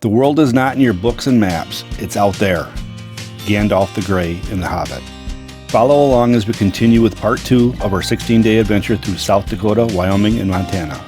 The world is not in your books and maps, it's out there. Gandalf the Grey in The Hobbit. Follow along as we continue with part 2 of our 16-day adventure through South Dakota, Wyoming, and Montana.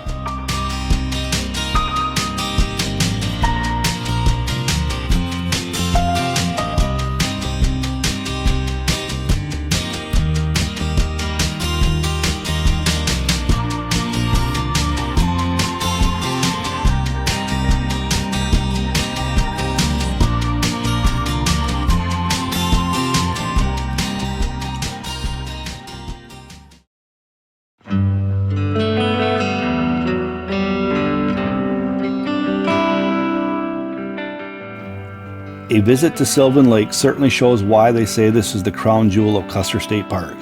A visit to Sylvan Lake certainly shows why they say this is the crown jewel of Custer State Park.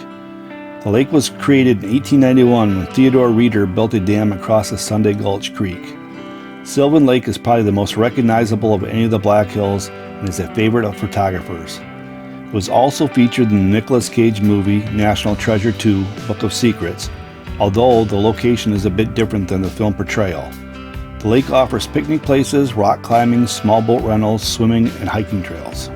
The lake was created in 1891 when Theodore Reeder built a dam across the Sunday Gulch Creek. Sylvan Lake is probably the most recognizable of any of the Black Hills and is a favorite of photographers. It was also featured in the Nicolas Cage movie National Treasure 2: Book of Secrets, although the location is a bit different than the film portrayal. The lake offers picnic places, rock climbing, small boat rentals, swimming, and hiking trails.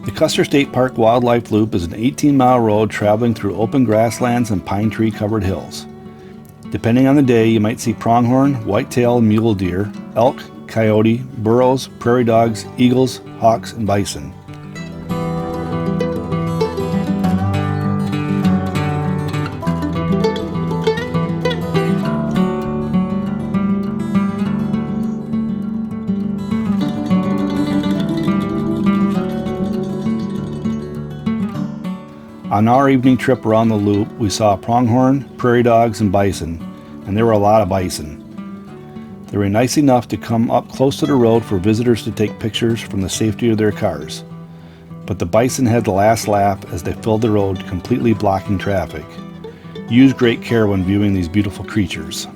The Custer State Park Wildlife Loop is an 18-mile road traveling through open grasslands and pine tree-covered hills. Depending on the day, you might see pronghorn, whitetail, mule deer, elk, coyote, burros, prairie dogs, eagles, hawks, and bison. On our evening trip around the loop, we saw pronghorn, prairie dogs, and bison, and there were a lot of bison. They were nice enough to come up close to the road for visitors to take pictures from the safety of their cars. But the bison had the last laugh as they filled the road, completely blocking traffic. Use great care when viewing these beautiful creatures.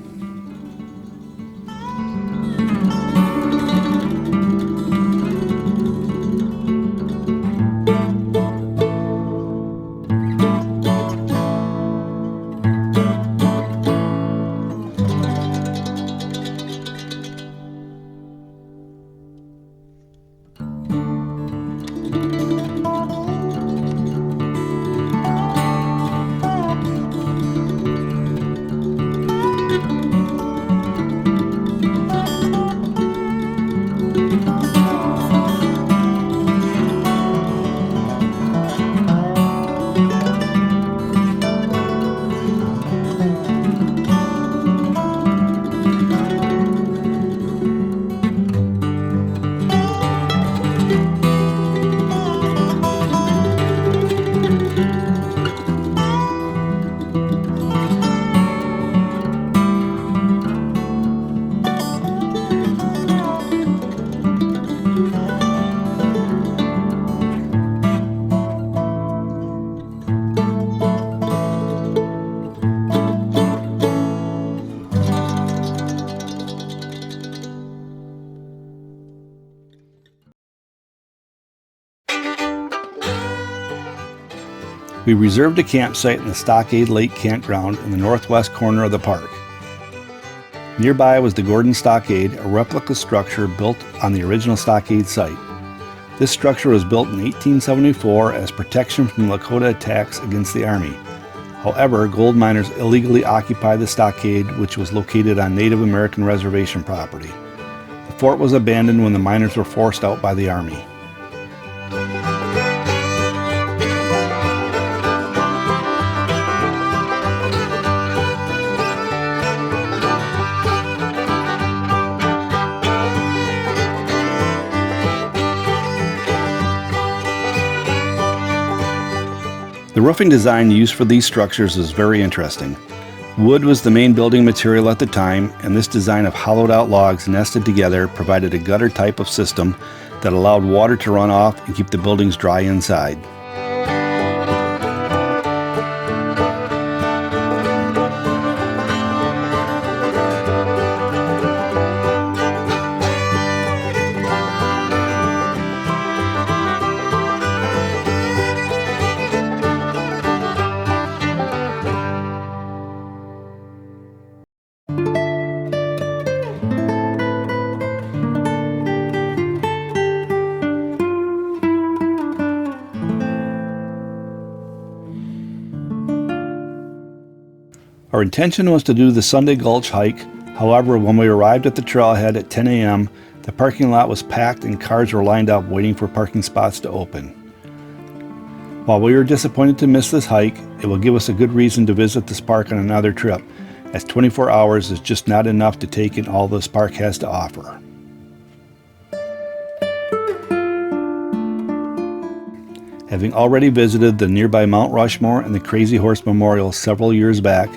We reserved a campsite in the Stockade Lake Campground in the northwest corner of the park. Nearby was the Gordon Stockade, a replica structure built on the original stockade site. This structure was built in 1874 as protection from Lakota attacks against the Army. However, gold miners illegally occupied the stockade, which was located on Native American reservation property. The fort was abandoned when the miners were forced out by the Army. The roofing design used for these structures is very interesting. Wood was the main building material at the time, and this design of hollowed out logs nested together provided a gutter type of system that allowed water to run off and keep the buildings dry inside. Our intention was to do the Sunday Gulch hike. However, when we arrived at the trailhead at 10 a.m., the parking lot was packed and cars were lined up waiting for parking spots to open. While we were disappointed to miss this hike, it will give us a good reason to visit this park on another trip, as 24 hours is just not enough to take in all this park has to offer. Having already visited the nearby Mount Rushmore and the Crazy Horse Memorial several years back,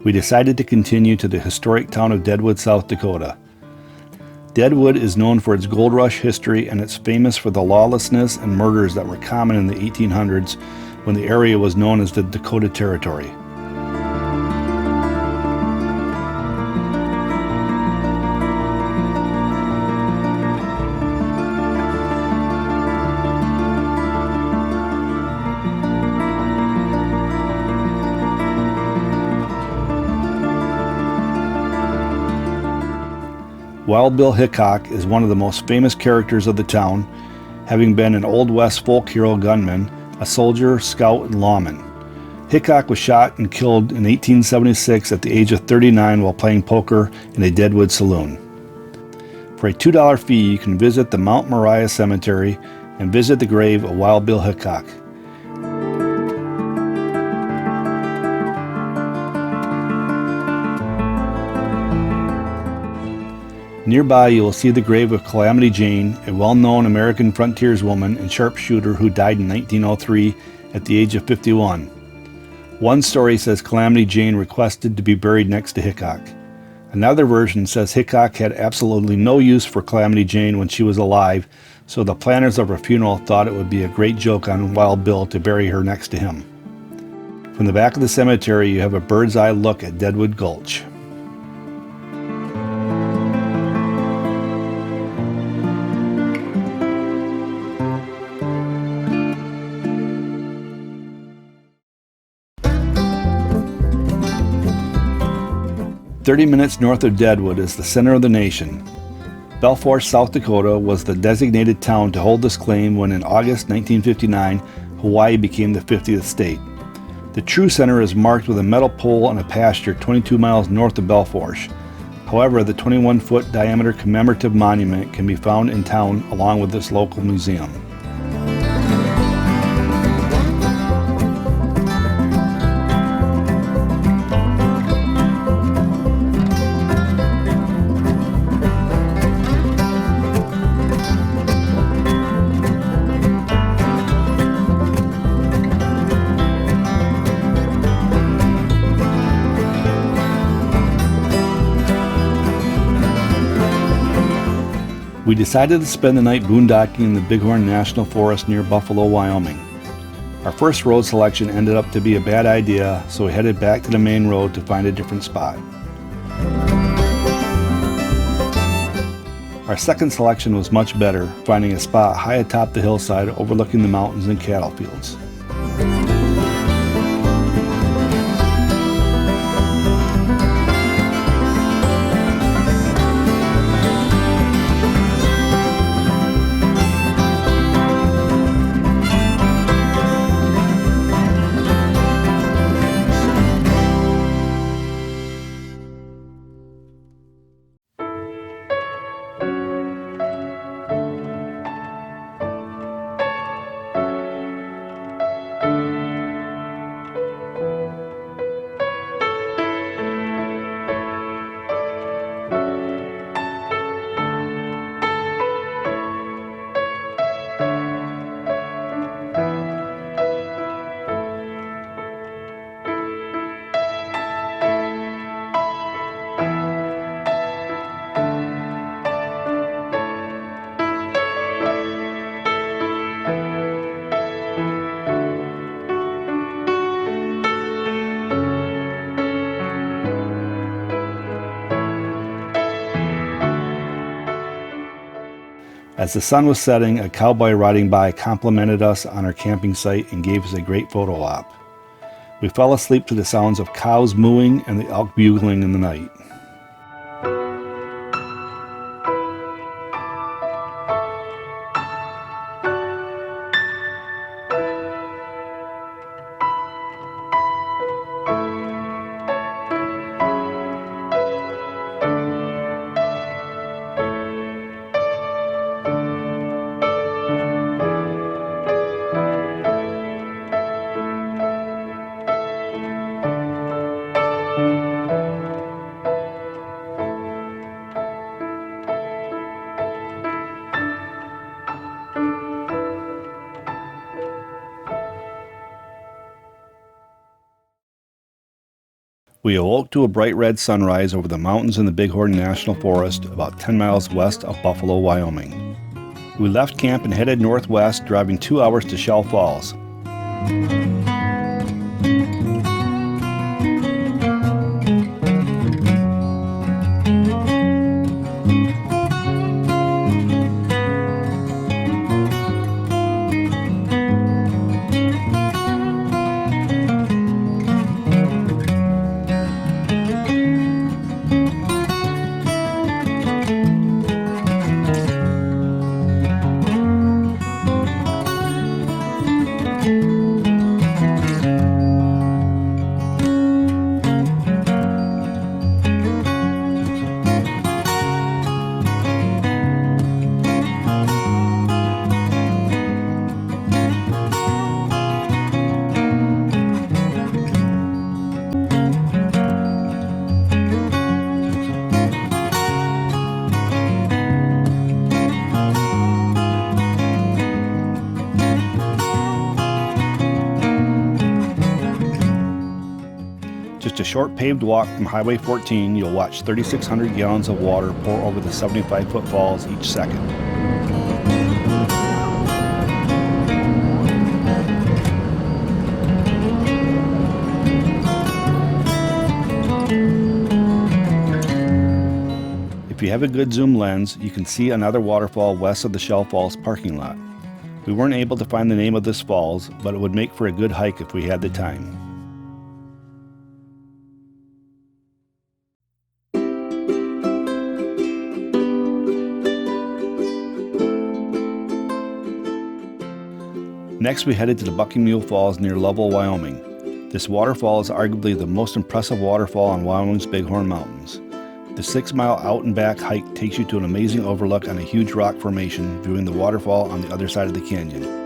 we decided to continue to the historic town of Deadwood, South Dakota. Deadwood is known for its gold rush history, and it's famous for the lawlessness and murders that were common in the 1800s when the area was known as the Dakota Territory. Wild Bill Hickok is one of the most famous characters of the town, having been an Old West folk hero gunman, a soldier, scout, and lawman. Hickok was shot and killed in 1876 at the age of 39 while playing poker in a Deadwood saloon. For a $2 fee, you can visit the Mount Moriah Cemetery and visit the grave of Wild Bill Hickok. Nearby, you will see the grave of Calamity Jane, a well-known American frontierswoman and sharpshooter who died in 1903 at the age of 51. One story says Calamity Jane requested to be buried next to Hickok. Another version says Hickok had absolutely no use for Calamity Jane when she was alive, so the planners of her funeral thought it would be a great joke on Wild Bill to bury her next to him. From the back of the cemetery, you have a bird's eye look at Deadwood Gulch. "30 minutes north of Deadwood is the center of the nation. Belfort, South Dakota was the designated town to hold this claim when in August 1959, Hawaii became the 50th state. The true center is marked with a metal pole on a pasture 22 miles north of Belfort. However, the 21-foot diameter commemorative monument can be found in town along with this local museum. We decided to spend the night boondocking in the Bighorn National Forest near Buffalo, Wyoming. Our first road selection ended up to be a bad idea, so we headed back to the main road to find a different spot. Our second selection was much better, finding a spot high atop the hillside overlooking the mountains and cattle fields. As the sun was setting, a cowboy riding by complimented us on our camping site and gave us a great photo op. We fell asleep to the sounds of cows mooing and the elk bugling in the night. We awoke to a bright red sunrise over the mountains in the Bighorn National Forest about 10 miles west of Buffalo, Wyoming. We left camp and headed northwest, driving 2 hours to Shell Falls. Just a short paved walk from Highway 14, you'll watch 3,600 gallons of water pour over the 75-foot falls each second. If you have a good zoom lens, you can see another waterfall west of the Shell Falls parking lot. We weren't able to find the name of this falls, but it would make for a good hike if we had the time. Next, we headed to the Bucking Mule Falls near Lovell, Wyoming. This waterfall is arguably the most impressive waterfall on Wyoming's Bighorn Mountains. The 6-mile out and back hike takes you to an amazing overlook on a huge rock formation, viewing the waterfall on the other side of the canyon.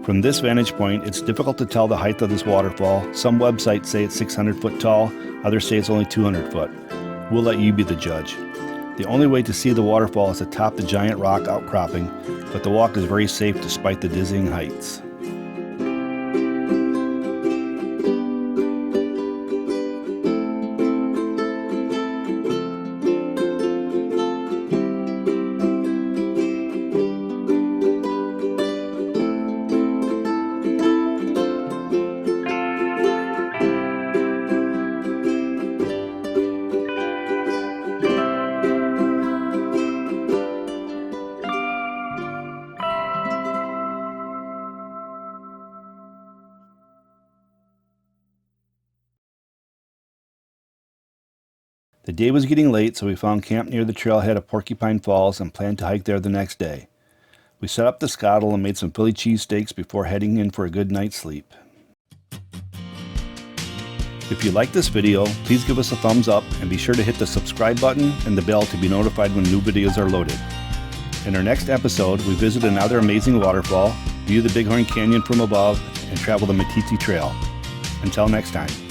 From this vantage point, it's difficult to tell the height of this waterfall. Some websites say it's 600 foot tall, others say it's only 200 foot. We'll let you be the judge. The only way to see the waterfall is to top the giant rock outcropping, but the walk is very safe despite the dizzying heights. The day was getting late, so we found camp near the trailhead of Porcupine Falls and planned to hike there the next day. We set up the skottle and made some Philly cheesesteaks before heading in for a good night's sleep. If you like this video, please give us a thumbs up and be sure to hit the subscribe button and the bell to be notified when new videos are loaded. In our next episode, we visit another amazing waterfall, view the Bighorn Canyon from above, and travel the Matiti Trail. Until next time.